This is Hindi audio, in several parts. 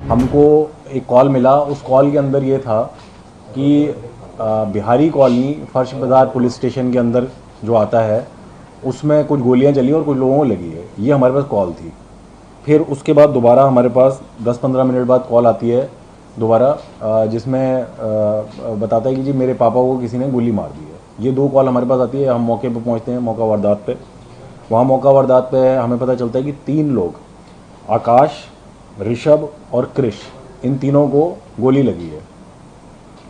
हमको एक कॉल मिला। उस कॉल के अंदर ये था कि बिहारी कॉलोनी फर्श बाज़ार पुलिस स्टेशन के अंदर जो आता है उसमें कुछ गोलियां चली और कुछ लोगों को लगी है। ये हमारे पास कॉल थी। फिर उसके बाद दोबारा हमारे पास 10-15 मिनट बाद कॉल आती है दोबारा, जिसमें बताता है कि जी मेरे पापा को किसी ने गोली मार दी है। ये दो कॉल हमारे पास आती है। हम मौके पर पहुंचते हैं, मौका वारदात पे। वहाँ मौका वारदात पे हमें पता चलता है कि 3 लोग, आकाश, ऋषभ और क्रिश, इन तीनों को गोली लगी है।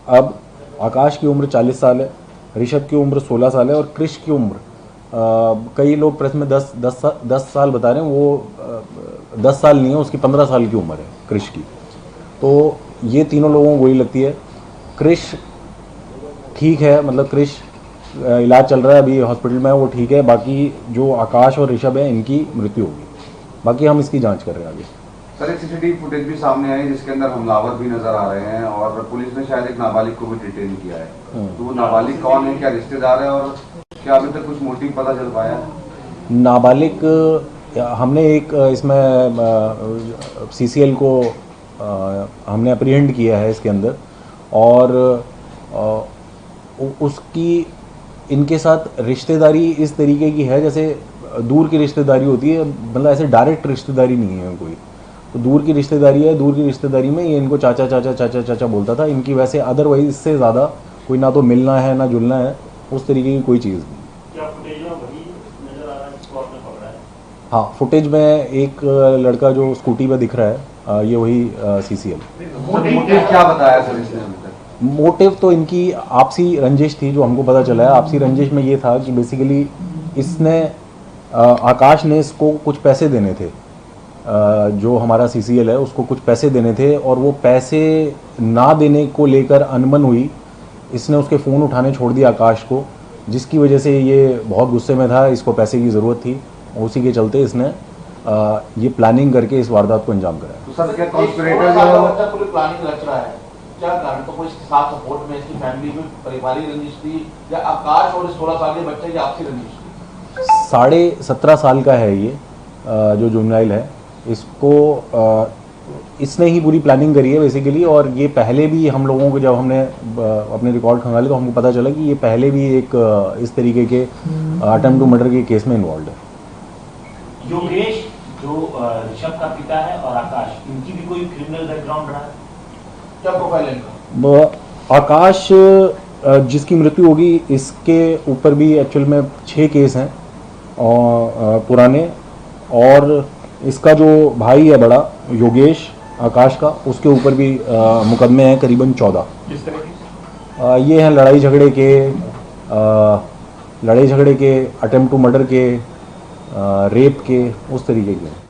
अब आकाश की उम्र 40 साल है, ऋषभ की उम्र 16 साल है और क्रिश की उम्र कई लोग प्रेस में 10 साल बता रहे हैं। वो 10 साल नहीं है, उसकी 15 साल की उम्र है क्रिश की। तो ये तीनों लोगों को गोली लगती है। क्रिश ठीक है, मतलब क्रिश इलाज चल रहा है अभी हॉस्पिटल में, वो ठीक है। बाकी जो आकाश और ऋषभ है इनकी मृत्यु होगी। बाकी हम इसकी जांच कर रहे हैं आगे। सर, एक सीसीटीवी फुटेज भी सामने आई जिसके अंदर हमलावर भी नजर आ रहे हैं और पुलिस ने शायद एक नाबालिग को भी डिटेन किया है। तो वो नाबालिग कौन है, क्या रिश्तेदार है और क्या अभी तक कुछ मोटिव पता चल पाया है? नाबालिग हमने एक इसमें सीसीएल को हमने अप्रीहेंड किया है इसके अंदर, और उसकी इनके साथ रिश्तेदारी इस तरीके की है जैसे दूर की रिश्तेदारी होती है, मतलब ऐसे डायरेक्ट रिश्तेदारी नहीं है कोई। तो दूर की रिश्तेदारी है। दूर की रिश्तेदारी में ये इनको चाचा चाचा चाचा चाचा बोलता था। इनकी वैसे अदरवाइज इससे ज़्यादा कोई ना तो मिलना है ना जुलना है, उस तरीके की कोई चीज़ नहीं। क्या फुटेज में वही नजर आ रहा है जिसको आपने पकड़ा है? हाँ, फुटेज में एक लड़का जो स्कूटी पे दिख रहा है, ये वही सीसीएल। मोटिव क्या बताया सर इसने अभी तक? मोटिव तो इनकी आपसी रंजिश थी, जो हमको पता चला है। आपसी रंजिश में ये था कि बेसिकली इसने आकाश ने इसको कुछ पैसे देने थे, जो हमारा सीसीएल है उसको कुछ पैसे देने थे, और वो पैसे ना देने को लेकर अनबन हुई। इसने उसके फ़ोन उठाने छोड़ दिया आकाश को, जिसकी वजह से ये बहुत गुस्से में था। इसको पैसे की ज़रूरत थी, उसी के चलते इसने ये प्लानिंग करके इस वारदात को अंजाम कराया। तो सर, क्या कॉन्स्पिरेटर जो है पूरी प्लानिंग रच रहा है? क्या कारण? तो कोई इसके साथ सपोर्ट में इसकी फैमिली में पारिवारिक रंजिश थी या आकाश और 16 साल के बच्चे की आपसी रंजिश थी? 17.5 साल का है ये, जो जुवेनाइल है। इसको इसने ही पूरी प्लानिंग करी है बेसिकली। और ये पहले भी हम लोगों को, जब हमने अपने रिकॉर्ड खंगाले तो हमको पता चला कि ये पहले भी एक इस तरीके के अटेम्प्ट टू मर्डर के केस में इन्वॉल्व है। योगेश जो ऋषभ का पिता है और आकाश, इनकी भी कोई क्रिमिनल बैकग्राउंड रहा है? क्या प्रोफाइल है इनका? आकाश जिसकी मृत्यु होगी, इसके ऊपर भी एक्चुअल में 6 केस हैं और पुराने। और इसका जो भाई है बड़ा, योगेश आकाश का, उसके ऊपर भी मुकदमे हैं करीबन 14। किस तरह की? ये हैं लड़ाई झगड़े के, अटेम्प्ट टू मर्डर के, रेप के, उस तरीके के।